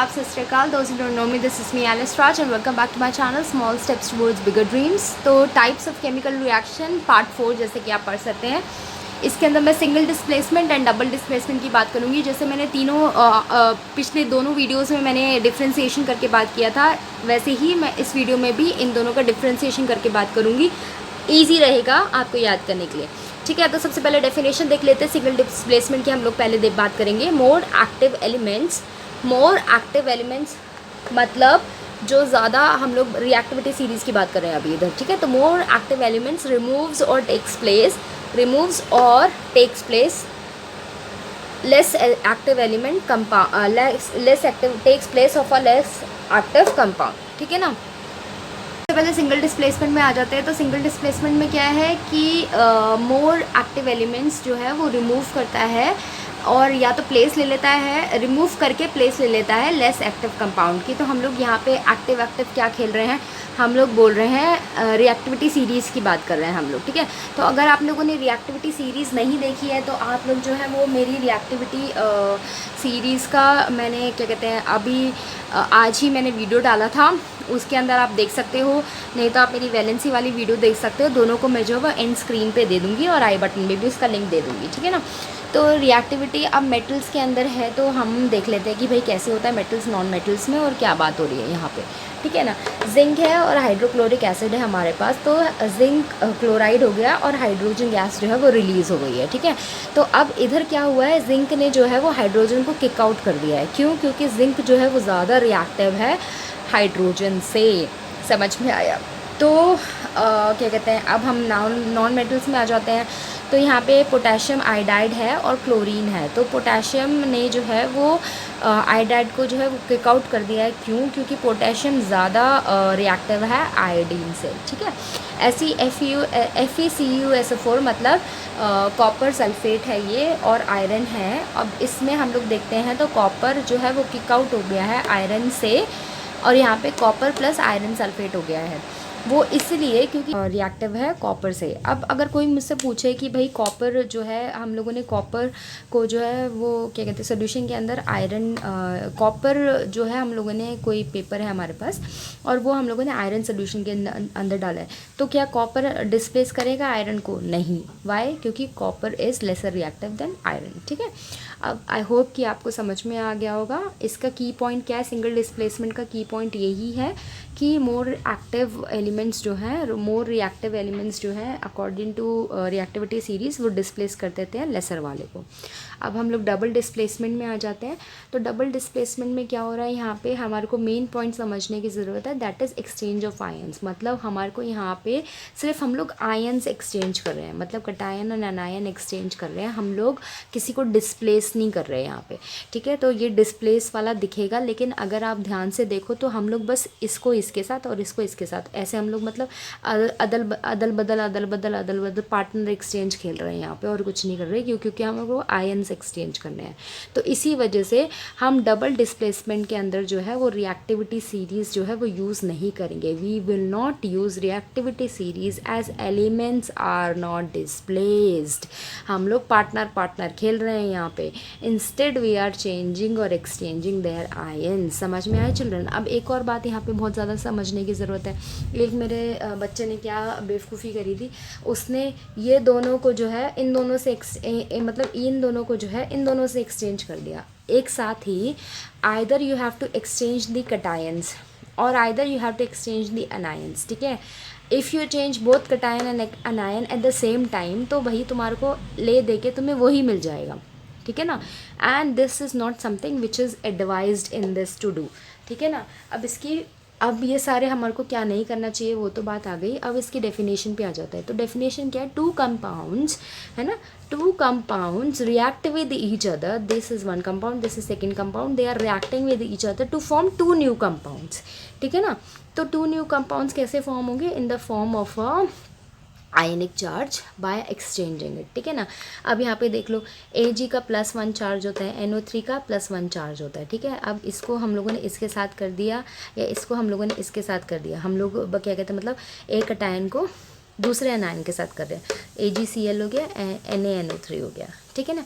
आदाब, सत श्री अकाल। दोस्त you don't know me, this is me Alice Raj and welcome back to my channel small steps towards bigger dreams. तो types of chemical reaction part 4 जैसे कि आप पढ़ सकते हैं, इसके अंदर मैं single displacement and double displacement की बात करूँगी। जैसे मैंने पिछले दोनों वीडियोज़ में मैंने डिफ्रेंसीशन करके बात किया था, वैसे ही मैं इस वीडियो में भी इन दोनों का डिफ्रेंसीशन करके बात करूँगी। ईजी रहेगा आपको याद करने के लिए, ठीक है। तो सबसे पहले डेफिनेशन देख लेते हैं सिंगल डिस्प्लेसमेंट की। हम लोग पहले बात करेंगे मोर एक्टिव एलिमेंट्स मतलब जो ज़्यादा हम लोग रिएक्टिविटी सीरीज़ की बात कर रहे हैं अभी इधर, ठीक है। तो मोर एक्टिव एलिमेंट्स रिमूव्स और takes place less active element less active takes place of a less active compound, ठीक है ना। सबसे पहले सिंगल डिस्प्लेसमेंट में आ जाते हैं। तो सिंगल डिस्प्लेसमेंट में क्या है कि मोर एक्टिव एलिमेंट्स जो है वो रिमूव करता है और या तो प्लेस ले लेता है, रिमूव करके प्लेस ले लेता है लेस एक्टिव कंपाउंड की। तो हम लोग यहाँ पे एक्टिव क्या खेल रहे हैं, हम लोग बोल रहे हैं रिएक्टिविटी सीरीज़ की बात कर रहे हैं हम लोग, ठीक है। तो अगर आप लोगों ने रिएक्टिविटी सीरीज़ नहीं देखी है तो आप लोग जो है वो मेरी रिएक्टिविटी सीरीज़ का मैंने क्या कहते हैं अभी आज ही मैंने वीडियो डाला था, उसके अंदर आप देख सकते हो, नहीं तो आप मेरी वैलेंसी वाली वीडियो देख सकते हो। दोनों को मैं जो है एंड स्क्रीन पे दे दूँगी और आई बटन में भी उसका लिंक दे दूँगी, ठीक है ना। तो रिएक्टिविटी अब मेटल्स के अंदर है, तो हम देख लेते हैं कि भाई कैसे होता है मेटल्स नॉन मेटल्स में और क्या बात हो रही है यहाँ पे, ठीक है ना। जिंक है और हाइड्रोक्लोरिक एसिड है हमारे पास, तो जिंक क्लोराइड हो गया और हाइड्रोजन गैस जो है वो रिलीज़ हो गई है, ठीक है। तो अब इधर क्या हुआ है, जिंक ने जो है वो हाइड्रोजन को किक आउट कर दिया है। क्यों? क्योंकि जिंक जो है वो ज़्यादा रिएक्टिव है हाइड्रोजन से। समझ में आया? तो क्या कहते हैं, अब हम नॉन मेटल्स में आ जाते हैं। तो यहाँ पे पोटेशियम आयोडाइड है और क्लोरीन है। तो पोटेशियम ने जो है वो आयोडाइड को जो है वो किक आउट कर दिया है। क्यों? क्योंकि पोटेशियम ज़्यादा रिएक्टिव है आयोडीन से, ठीक है। ऐसी FeCuSO4 मतलब कॉपर सल्फेट है ये और आयरन है। अब इसमें हम लोग देखते हैं तो कॉपर जो है वो किक आउट हो गया है आयरन से और यहाँ पे कॉपर प्लस आयरन सल्फेट हो गया है। वो इसलिए क्योंकि रिएक्टिव है कॉपर से। अब अगर कोई मुझसे पूछे कि भाई कॉपर जो है, हम लोगों ने कॉपर को जो है वो क्या कहते हैं सोल्यूशन के अंदर आयरन कॉपर जो है हम लोगों ने, कोई पेपर है हमारे पास और वो हम लोगों ने आयरन सोल्यूशन के अंदर डाला है, तो क्या कॉपर डिस्प्लेस करेगा आयरन को? नहीं। वाई? क्योंकि copper is laser reactive than iron, ठीक है। अब आई होप कि आपको समझ में आ गया होगा। इसका की पॉइंट क्या है, सिंगल डिस्प्लेसमेंट का की पॉइंट यही है कि मोर एक्टिव एलिमेंट्स जो हैं, मोर रिएक्टिव एलिमेंट्स जो हैं अकॉर्डिंग टू रिएक्टिविटी सीरीज़ वो डिस्प्लेस कर देते हैं लेसर वाले को। अब हम लोग डबल डिस्प्लेसमेंट में आ जाते हैं। तो डबल डिस्प्लेसमेंट में क्या हो रहा है, यहाँ पे हमारे को मेन पॉइंट समझने की ज़रूरत है, that is exchange of ions. मतलब हमारे को यहाँ पे सिर्फ हम लोग आयंस एक्सचेंज कर रहे हैं, मतलब कटायन और एनायन एक्सचेंज कर रहे हैं, हम लोग किसी को डिस्प्लेस नहीं कर रहे हैं यहाँ पे, ठीक है। तो ये डिस्प्लेस वाला दिखेगा, लेकिन अगर आप ध्यान से देखो तो हम लोग बस इसको इसके साथ और इसको इसके साथ ऐसे हम लोग मतलब अदल बदल पार्टनर एक्सचेंज खेल रहे हैं यहाँ पे और कुछ नहीं कर रहे। क्योंकि हम लोग को आयंस एक्सचेंज करने हैं। तो इसी वजह से हम डबल डिस्प्लेसमेंट के अंदर जो है वो रिएक्टिविटी सीरीज़ जो है वो यूज़ नहीं करेंगे। We will not use reactivity series as elements are not displaced. हम लोग पार्टनर खेल रहे हैं यहाँ पे। इंस्टेड वी आर चेंजिंग और एक्सचेंजिंग देयर आयन। समझ में आया चिल्ड्रन? अब एक और बात यहाँ पे बहुत ज़्यादा समझने की ज़रूरत है। एक मेरे बच्चे ने क्या बेवकूफ़ी करी थी, उसने ये दोनों को जो है इन दोनों से मतलब इन दोनों को जो है इन दोनों से एक्सचेंज कर दिया एक साथ ही। Either you have to exchange the cations और either you have to exchange the anions, ठीक है। If you change both cation and anion at the same time तो वही तुम्हारे को ले दे के तुम्हें वही मिल जाएगा, ठीक है ना। And this is not something which is advised in this to do, ठीक है ना। अब ये सारे हमारे को क्या नहीं करना चाहिए वो तो बात आ गई। अब इसकी डेफिनेशन पे आ जाता है। तो डेफिनेशन क्या है, टू कंपाउंड्स है ना, two compounds react with each other, this is one compound, this is second compound, they are reacting with each other to form two new compounds, ठीक है ना। तो टू न्यू कंपाउंड्स कैसे form होंगे? In the form of a ionic charge by exchanging it, ठीक है ना। अब यहाँ पे देख लो, Ag का +1 चार्ज होता है, NO3 का +1 चार्ज होता है, ठीक है। अब इसको हम लोगों ने इसके साथ कर दिया या इसको हम लोगों ने इसके साथ कर दिया। हम लोग क्या कहते हैं, मतलब एक कटायन को दूसरे एनायन के साथ कर रहे हैं। AgCl हो गया, NaNO3 हो गया, ठीक है ना।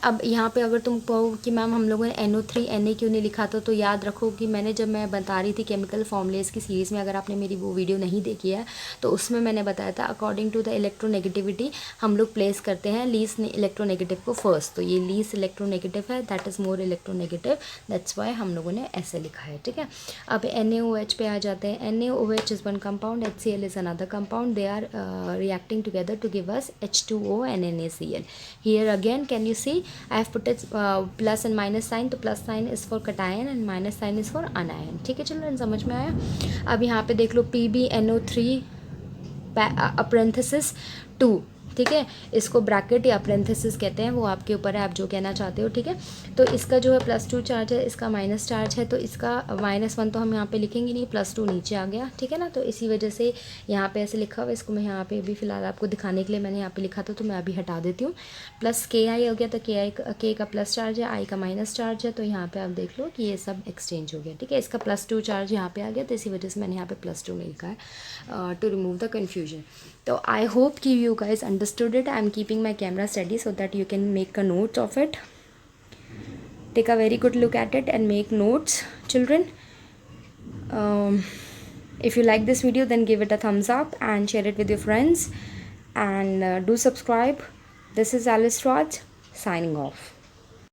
अब यहाँ पे अगर तुम कहो कि मैम हम लोगों ने NO3 Na क्यों नहीं लिखा था, तो याद रखो कि मैंने जब मैं बता रही थी केमिकल फॉर्मूलेस की सीरीज़ में, अगर आपने मेरी वो वीडियो नहीं देखी है तो उसमें मैंने बताया था अकॉर्डिंग टू द इलेक्ट्रोनेगेटिविटी हम लोग प्लेस करते हैं लीस्ट इलेक्ट्रोनेगेटिव को फर्स्ट। तो ये लीस्ट इलेक्ट्रोनेगेटिव है, that is more electronegative, that's why हम लोगों ने ऐसे लिखा है। ठीक है, अब NaOH पे आ जाते हैं। NaOH is one compound, HCl is another compound, they are reacting together to give us H2O and NaCl. Here again can you see I have put it plus and minus sign, तो plus sign is for cation and minus sign is for anion. ठीक है children, समझ में आया। अब यहाँ पे देख लो PbNO3 अप्रेंथेसिस 2, ठीक है, इसको ब्रैकेट या अप्रेंथेसिस कहते हैं, वो आपके ऊपर है, आप जो कहना चाहते हो। ठीक है, तो इसका जो है +2 चार्ज है, इसका माइनस चार्ज है, तो इसका -1 तो हम यहाँ पे लिखेंगे नहीं, +2 नीचे आ गया। ठीक है ना, तो इसी वजह से यहाँ पे ऐसे लिखा हुआ, इसको मैं यहाँ पे अभी फ़िलहाल आपको दिखाने के लिए मैंने यहाँ पे लिखा था, तो मैं अभी हटा देती हूँ। प्लस Ki हो गया, तो K का प्लस चार्ज है, I का माइनस चार्ज है, तो यहाँ पर आप देख लो कि ये सब एक्सचेंज हो गया। ठीक है, इसका +2 चार्ज यहाँ पर आ गया, तो इसी वजह से मैंने यहाँ पर +2 नहीं लिखा है to remove the confusion. So I hope कि you guys understood it. I am keeping my camera steady so that you can make a note of it. Take a very good look at it and make notes, children. If you like this video, then give it a thumbs up and share it with your friends. And do subscribe. This is Alice Raj signing off.